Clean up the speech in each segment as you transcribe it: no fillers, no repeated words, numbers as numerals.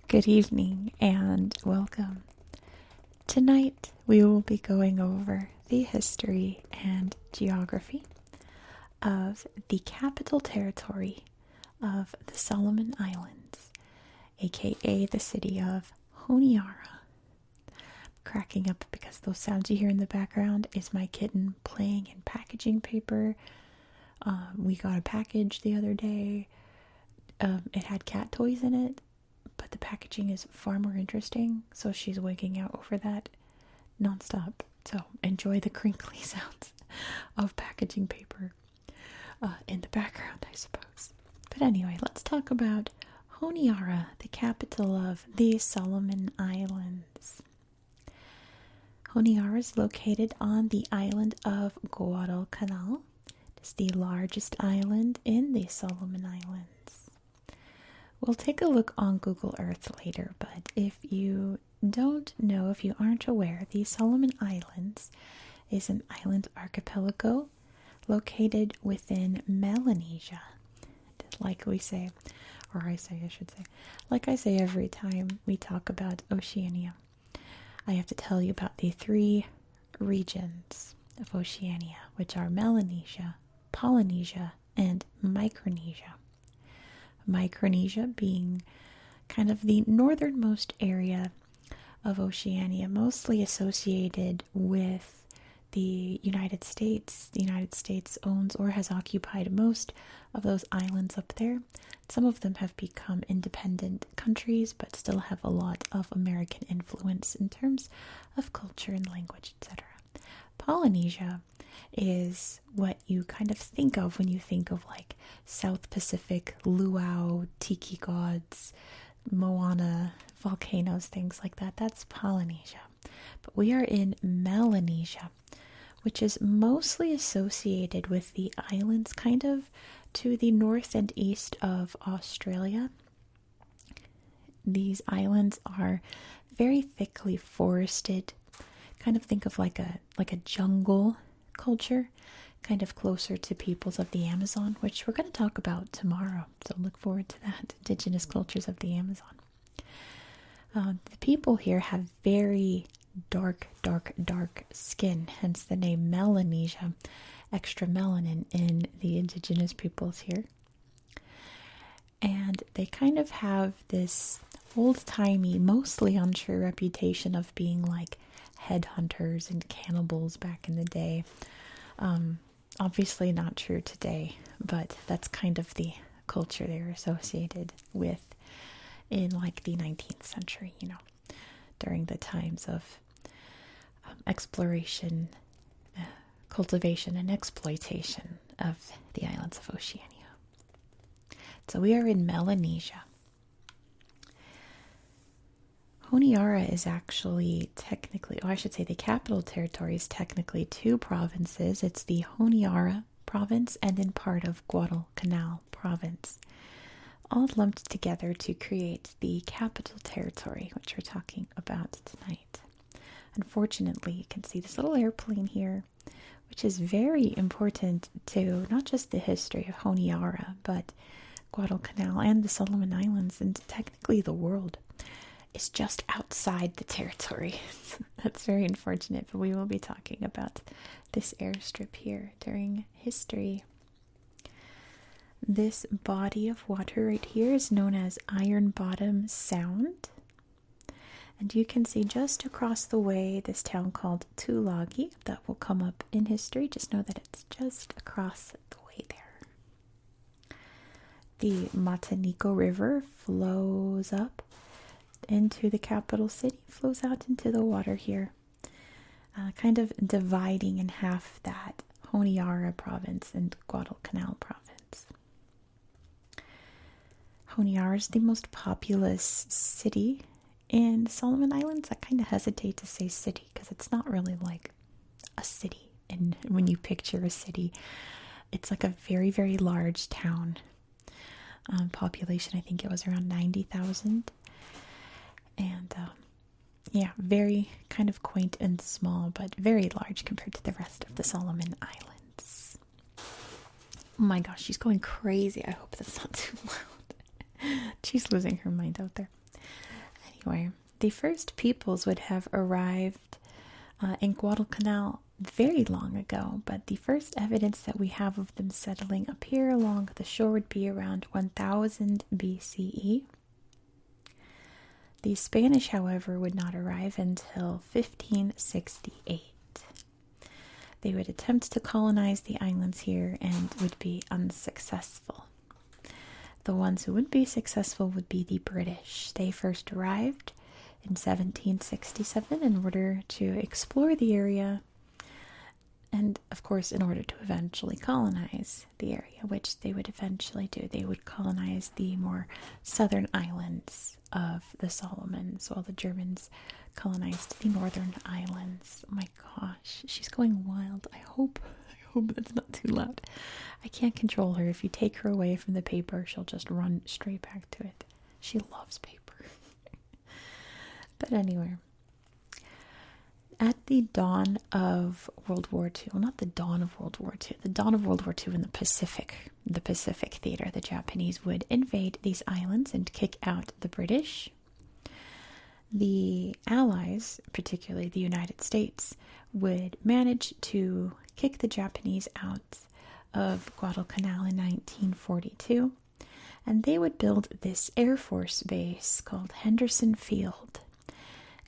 Good evening and welcome. Tonight we will be going over the history and geography of the capital territory of the Solomon Islands, aka the city of Honiara. I'm cracking up because those sounds you hear in the background is my kitten playing in packaging paper. We got a package the other day. It had cat toys in it, but the packaging is far more interesting, so she's wigging out over that nonstop. So enjoy the crinkly sounds of packaging paper in the background, I suppose. But anyway, let's talk about Honiara, the capital of the Solomon Islands. Honiara is located on the island of Guadalcanal. It's the largest island in the Solomon Islands. We'll take a look on Google Earth later, but if you don't know, if you aren't aware, the Solomon Islands is an island archipelago located within Melanesia. Like we say, or I should say, like I say every time we talk about Oceania, I have to tell you about the three regions of Oceania, which are Melanesia, Polynesia, and Micronesia. Micronesia being kind of the northernmost area of Oceania, mostly associated with the United States. The United States owns or has occupied most of those islands up there. Some of them have become independent countries, but still have a lot of American influence in terms of culture and language, etc. Polynesia is what you kind of think of when you think of like South Pacific, luau, tiki gods, Moana, volcanoes, things like that. That's Polynesia. But we are in Melanesia, which is mostly associated with the islands kind of to the north and east of Australia. These islands are very thickly forested. Kind of think of like a jungle culture, kind of closer to peoples of the Amazon, which we're going to talk about tomorrow. So look forward to that, indigenous cultures of the Amazon. The people here have very dark skin, hence the name Melanesia, extra melanin in the indigenous peoples here. And they kind of have this old-timey, mostly untrue reputation of being like headhunters and cannibals back in the day. Obviously not true today, but that's kind of the culture they're associated with in like the 19th century, during the times of exploration, cultivation, and exploitation of the islands of Oceania. So we are in Melanesia. Honiara is actually technically, I should say the capital territory is technically two provinces. It's the Honiara province and then part of Guadalcanal province, all lumped together to create the capital territory, which we're talking about tonight. Unfortunately, you can see this little airplane here, which is very important to not just the history of Honiara, but Guadalcanal and the Solomon Islands, and technically the world. Is just outside the territory. That's very unfortunate, but we will be talking about this airstrip here during history. This body of water right here is known as Iron Bottom Sound. And you can see just across the way this town called Tulagi that will come up in history. Just know that it's just across the way there. The Matanico River flows up into the capital city, flows out into the water here, kind of dividing in half that Honiara province and Guadalcanal province. Honiara is the most populous city in the Solomon Islands. I kind of hesitate to say city because it's not really like a city. And when you picture a city, it's like a very, very large town. Population, I think it was around 90,000. And yeah, very kind of quaint and small, but very large compared to the rest of the Solomon Islands. Oh my gosh, she's going crazy. I hope that's not too loud. She's losing her mind out there. anyway, the first peoples would have arrived in Guadalcanal very long ago, but the first evidence that we have of them settling up here along the shore would be around 1000 BCE. The Spanish, however, would not arrive until 1568. They would attempt to colonize the islands here and would be unsuccessful. The ones who would be successful would be the British. They first arrived in 1767 in order to explore the area and, of course, in order to eventually colonize the area, which they would eventually do. They would colonize the more southern islands of the Solomons, while the Germans colonized the northern islands. Oh my gosh, she's going wild. I hope that's not too loud. I can't control her. If you take her away from the paper, she'll just run straight back to it. She loves paper. But anyway, at the dawn of World War II, well, not the dawn of World War II, the dawn of World War II in the Pacific theater, the Japanese would invade these islands and kick out the British. The Allies, particularly the United States, would manage to kick the Japanese out of Guadalcanal in 1942, and they would build this Air Force base called Henderson Field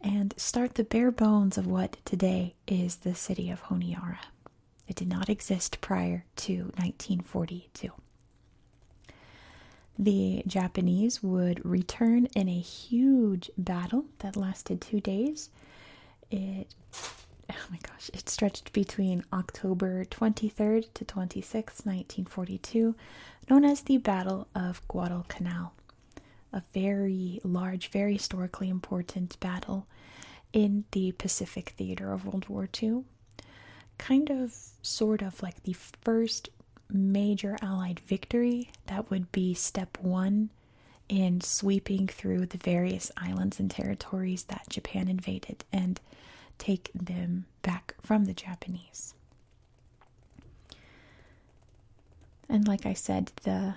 and start the bare bones of what today is the city of Honiara. It did not exist prior to 1942. The Japanese would return in a huge battle that lasted 2 days. It stretched between October 23rd to 26th, 1942, known as the Battle of Guadalcanal. A very large, very historically important battle in the Pacific theater of World War II. Kind of, sort of like the first major Allied victory that would be step one in sweeping through the various islands and territories that Japan invaded and take them back from the Japanese. And like I said, the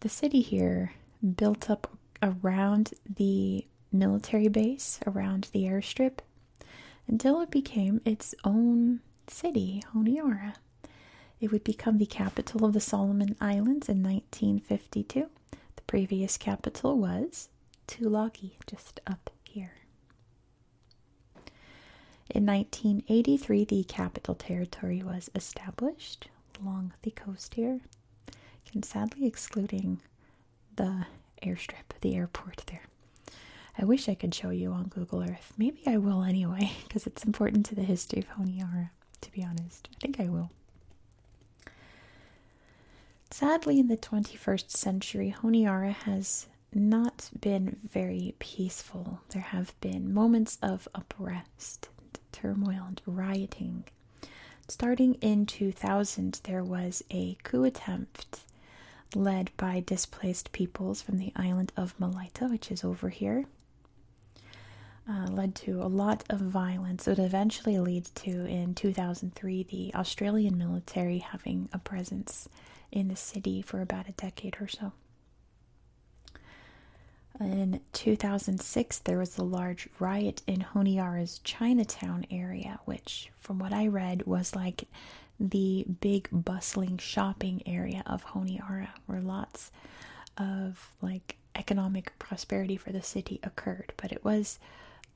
city here built up around the military base, around the airstrip, until it became its own city, Honiara. It would become the capital of the Solomon Islands in 1952. The previous capital was Tulagi, just up here. In 1983, the capital territory was established along the coast here, and sadly excluding the airstrip, the airport there. I wish I could show you on Google Earth. Maybe I will anyway, because it's important to the history of Honiara, to be honest. I think I will. Sadly, in the 21st century, Honiara has not been very peaceful. There have been moments of unrest, turmoil, and rioting. Starting in 2000, there was a coup attempt led by displaced peoples from the island of Malaita, which is over here. Led to a lot of violence. It would eventually lead to, in 2003, the Australian military having a presence in the city for about a decade or so. In 2006, there was a large riot in Honiara's Chinatown area, which, from what I read, was like the big bustling shopping area of Honiara, where lots of like economic prosperity for the city occurred. But it was,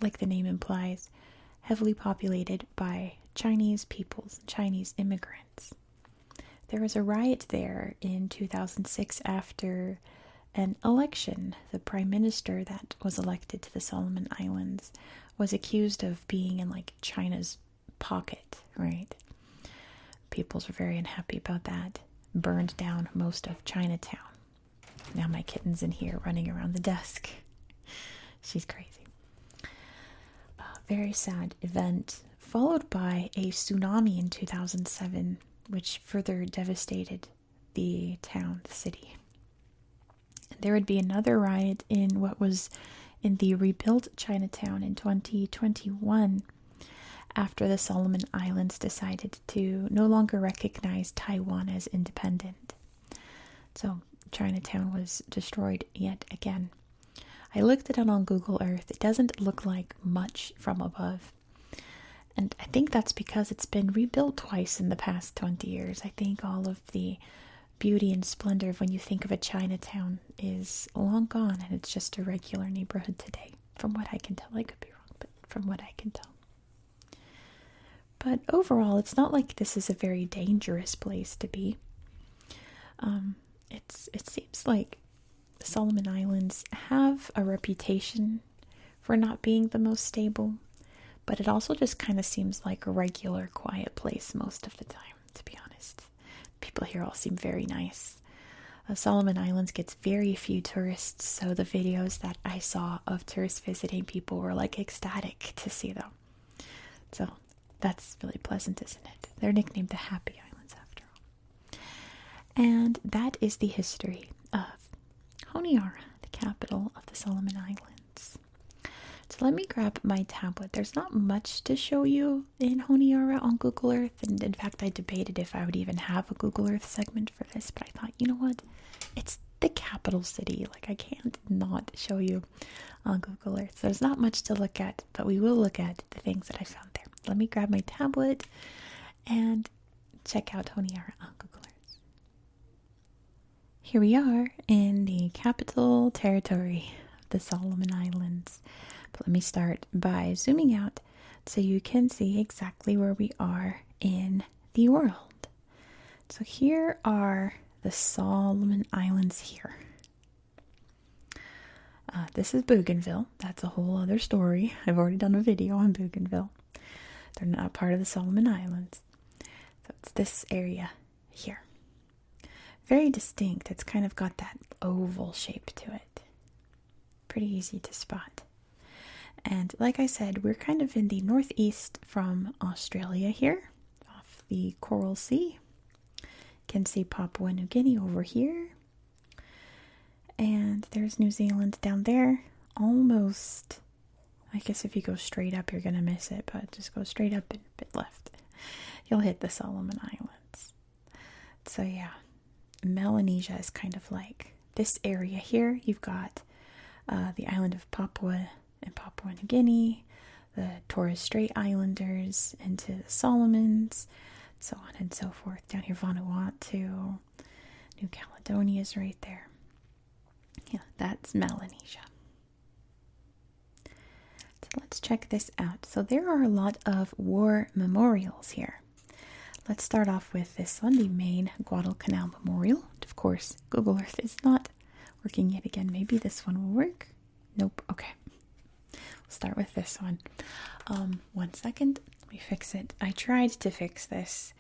like the name implies, heavily populated by Chinese peoples, Chinese immigrants. There was a riot there in 2006 after an election. The prime minister that was elected to the Solomon Islands was accused of being in like China's pocket, right? Peoples were very unhappy about that. Burned down most of Chinatown. Now my kitten's in here running around the desk. She's crazy. A very sad event, followed by a tsunami in 2007, which further devastated the town, the city. There would be another riot in what was in the rebuilt Chinatown in 2021 after the Solomon Islands decided to no longer recognize Taiwan as independent. So Chinatown was destroyed yet again. I looked at it on Google Earth. It doesn't look like much from above. And I think that's because it's been rebuilt twice in the past 20 years. I think all of the beauty and splendor of when you think of a Chinatown is long gone, and it's just a regular neighborhood today, from what I can tell. I could be wrong, but from what I can tell. But overall, it's not like this is a very dangerous place to be. It seems like the Solomon Islands have a reputation for not being the most stable, but it also just kind of seems like a regular, quiet place most of the time, to be honest. People here all seem very nice. Solomon Islands gets very few tourists, so the videos that I saw of tourists visiting, people were like ecstatic to see them. So that's really pleasant, isn't it? They're nicknamed the Happy Islands after all. And that is the history of Honiara, the capital of the Solomon Islands. So let me grab my tablet. There's not much to show you in Honiara on Google Earth, and in fact I debated if I would even have a Google Earth segment for this, but I thought, you know what? It's the capital city. Like, I can't not show you on Google Earth. So there's not much to look at, but we will look at the things that I found there. Let me grab my tablet and check out Honiara on Google Earth. Here we are in the capital territory of the Solomon Islands. But let me start by zooming out so you can see exactly where we are in the world. So here are the Solomon Islands here. This is Bougainville. That's a whole other story. I've already done a video on Bougainville. They're not part of the Solomon Islands. So it's this area here. Very distinct. It's kind of got that oval shape to it. Pretty easy to spot. And like I said, we're kind of in the northeast from Australia here, off the Coral Sea. You can see Papua New Guinea over here. And there's New Zealand down there. Almost, I guess if you go straight up, you're going to miss it, but just go straight up and a bit left. You'll hit the Solomon Islands. So yeah, Melanesia is kind of like this area here. You've got the island of Papua and Papua New Guinea, the Torres Strait Islanders into the Solomons, so on and so forth. Down here, Vanuatu, New Caledonia is right there. Yeah, that's Melanesia. So let's check this out. So there are a lot of war memorials here. Let's start off with this one, the main Guadalcanal Memorial. Of course, Google Earth is not working yet again. Maybe this one will work. Nope. Okay. We'll start with this one. 1 second. Let me fix it. I tried to fix this.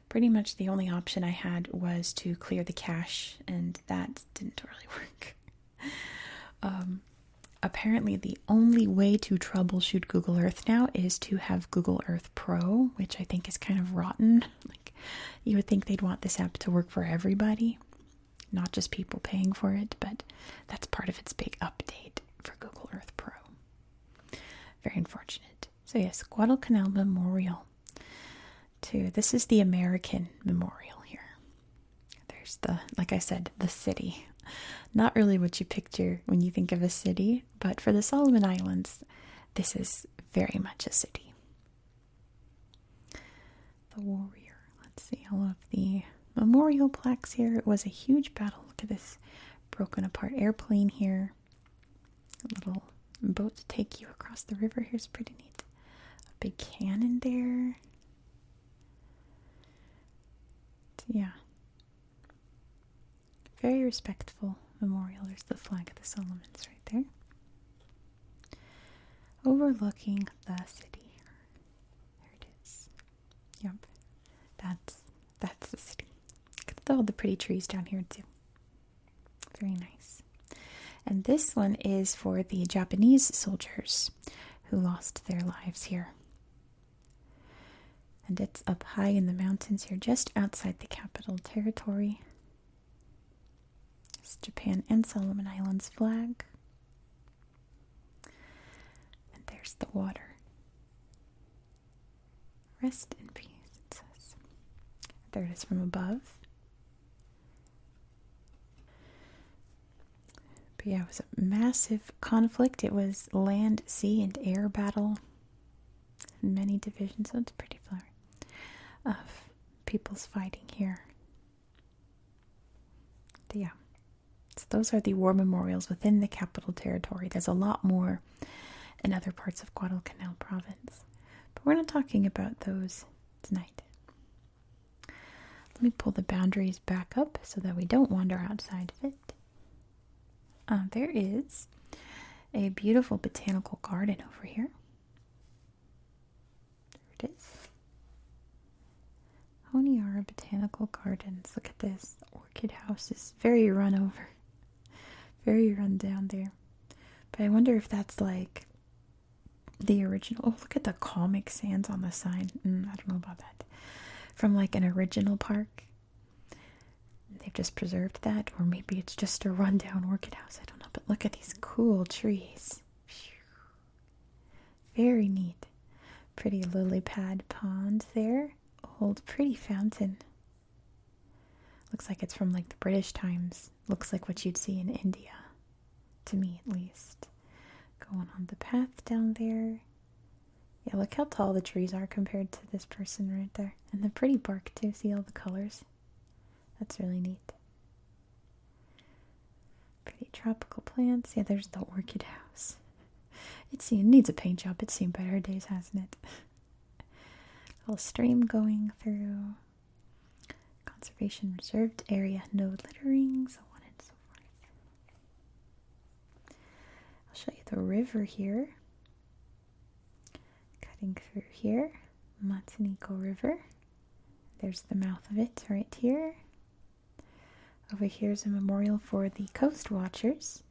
Pretty much the only option I had was to clear the cache, and that didn't really work. Apparently the only way to troubleshoot Google Earth now is to have Google Earth Pro, which I think is kind of rotten. Like, you would think they'd want this app to work for everybody, not just people paying for it, but that's part of its big update for Google Earth Pro. Very unfortunate. So yes, Guadalcanal Memorial. This is the American Memorial here. There's like I said, the city. Not really what you picture when you think of a city, but for the Solomon Islands, this is very much a city. The warrior. Let's see all of the memorial plaques here. It was a huge battle. Look at this broken apart airplane here. A little boat to take you across the river. Here's pretty neat. A big cannon there. So yeah. Very respectful memorial. There's the flag of the Solomons right there. Overlooking the city. There it is. Yep. That's the city. Look at all the pretty trees down here too. Very nice. And this one is for the Japanese soldiers who lost their lives here. And it's up high in the mountains here, just outside the capital territory. It's Japan and Solomon Islands flag. And there's the water. Rest in peace, it says. There it is from above. yeah, it was a massive conflict. It was land, sea, and air battle. Many divisions, so it's pretty flowery, of people's fighting here. But yeah, so those are the war memorials within the Capital Territory. There's a lot more in other parts of Guadalcanal province, but we're not talking about those tonight. Let me pull the boundaries back up so that we don't wander outside of it. There is a beautiful botanical garden over here. There it is. Honiara Botanical Gardens. Look at this. The orchid house is very run over. Very run down there. But I wonder if that's like the original. Oh, look at the Comic Sans on the sign. I don't know about that. From like an original park. They've just preserved that. Or maybe it's just a rundown orchid house. I don't know. But look at these cool trees. Very neat. Pretty lily pad pond there. Old pretty fountain. Looks like it's from like the British times. Looks like what you'd see in India. To me at least. Going on the path down there. Yeah, look how tall the trees are compared to this person right there. And the pretty bark too. See all the colors? That's really neat. Pretty tropical plants. Yeah, there's the orchid house. It needs a paint job. It's seen better days, hasn't it? A little stream going through. Conservation reserved area. No littering. So on and so forth. I'll show you the river here. Cutting through here. Matanico River. There's the mouth of it right here. Over here is a memorial for the Coast Watchers.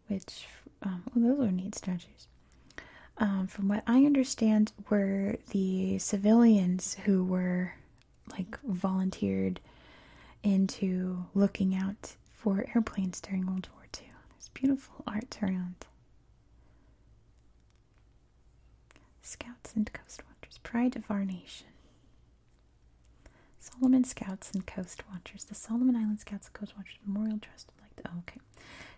Which, those are neat statues. From what I understand, were the civilians who were like volunteered into looking out for airplanes during World War II. There's beautiful art around. Scouts and Coast Watchers, pride of our nation. Solomon Scouts and Coast Watchers. The Solomon Island Scouts and Coast Watchers Memorial Trust. Okay.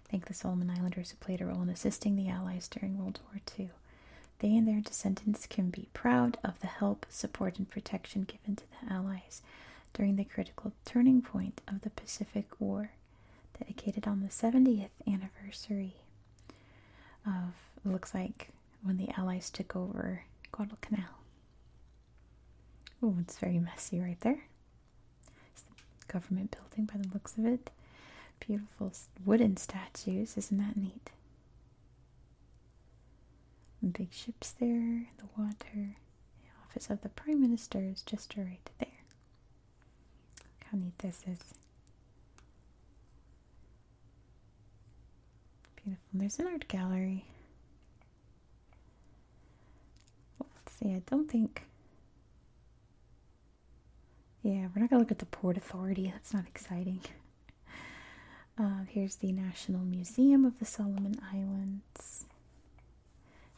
Thank the Solomon Islanders who played a role in assisting the Allies during World War II. They and their descendants can be proud of the help, support, and protection given to the Allies during the critical turning point of the Pacific War, dedicated on the 70th anniversary of, it looks like, when the Allies took over Guadalcanal. Oh, it's very messy right there. It's the government building by the looks of it. Beautiful wooden statues. Isn't that neat? And big ships there in the water. The office of the Prime Minister is just right there. Look how neat this is. Beautiful. There's an art gallery. Well, let's see. I don't think... Yeah, we're not going to look at the Port Authority. That's not exciting. Here's the National Museum of the Solomon Islands.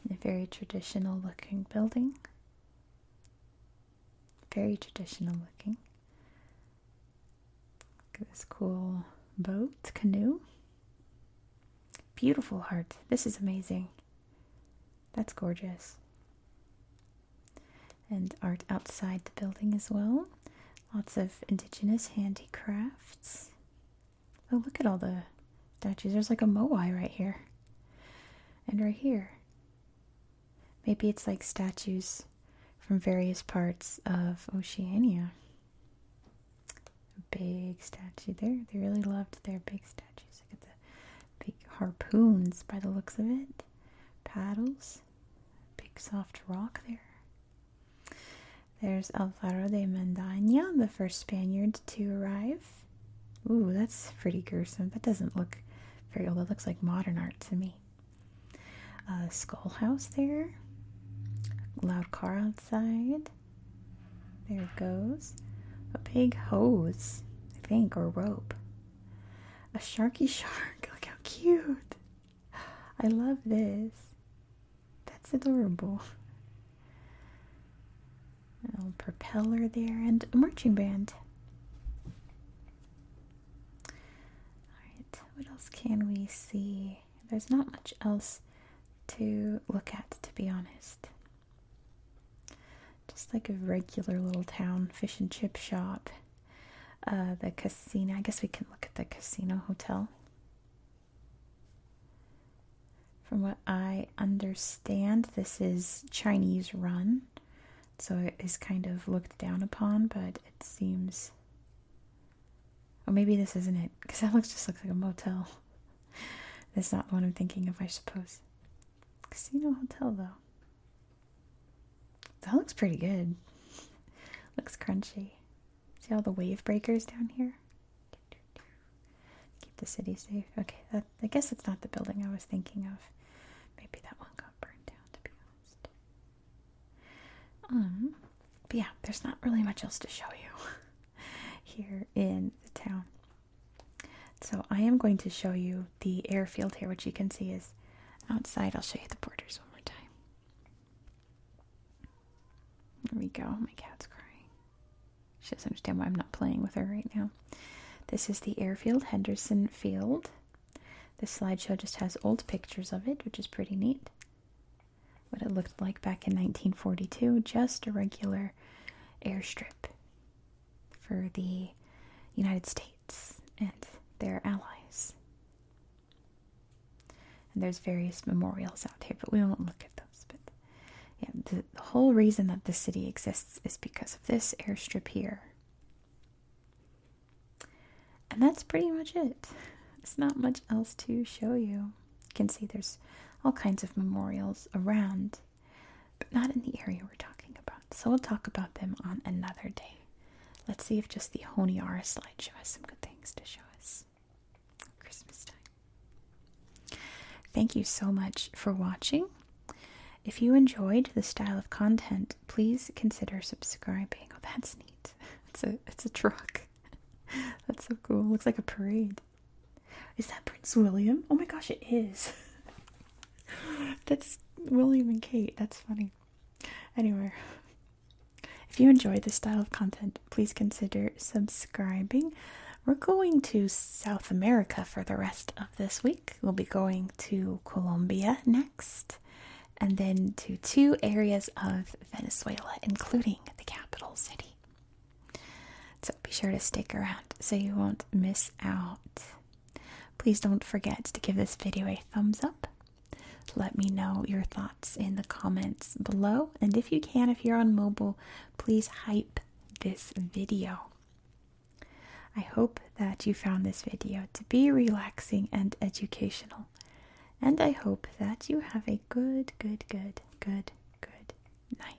In a very traditional looking building. Very traditional looking. Look at this cool boat, canoe. Beautiful art. This is amazing. That's gorgeous. And art outside the building as well. Lots of indigenous handicrafts. Oh, look at all the statues. There's like a moai right here. And right here. Maybe it's like statues from various parts of Oceania. Big statue there. They really loved their big statues. Look at the big harpoons by the looks of it. Paddles. Big soft rock there. There's Alvaro de Mendaña, the first Spaniard to arrive. Ooh, that's pretty gruesome. That doesn't look very old. That looks like modern art to me. Skull house there. A loud car outside. There it goes. A big hose, I think, or rope. A sharky shark. Look how cute. I love this. That's adorable. A little propeller there and a marching band. What else can we see? There's not much else to look at, to be honest. Just like a regular little town, fish and chip shop. The casino. I guess we can look at the casino hotel. From what I understand, this is Chinese run. So it is kind of looked down upon, but it seems... Oh, maybe this isn't it, because that just looks like a motel. That's not the one I'm thinking of, I suppose. Casino hotel, though. That looks pretty good. Looks crunchy. See all the wave breakers down here? Keep the city safe. Okay, I guess it's not the building I was thinking of. Maybe that one got burned down, to be honest. But yeah, there's not really much else to show you here in the town. So I am going to show you the airfield here, which you can see is outside. I'll show you the borders one more time. There we go. My cat's crying. She doesn't understand why I'm not playing with her right now. This is the airfield, Henderson Field. This slideshow just has old pictures of it, which is pretty neat. What it looked like back in 1942, just a regular airstrip for the United States and their allies. And there's various memorials out here, but we won't look at those. But yeah, the whole reason that the city exists is because of this airstrip here. And that's pretty much it. There's not much else to show you. You can see there's all kinds of memorials around, but not in the area we're talking about. So we'll talk about them on another day. Let's see if just the Honiara slideshow has some good things to show us. Christmas time. Thank you so much for watching. If you enjoyed this style of content, please consider subscribing. Oh, that's neat. It's a truck. That's so cool. Looks like a parade. Is that Prince William? Oh my gosh, it is. That's William and Kate. That's funny. Anyway, if you enjoyed this style of content, please consider subscribing. We're going to South America for the rest of this week. We'll be going to Colombia next, and then to 2 areas of Venezuela, including the capital city. So be sure to stick around so you won't miss out. Please don't forget to give this video a thumbs up. Let me know your thoughts in the comments below. And if you can, if you're on mobile, please hype this video. I hope that you found this video to be relaxing and educational. And I hope that you have a good night.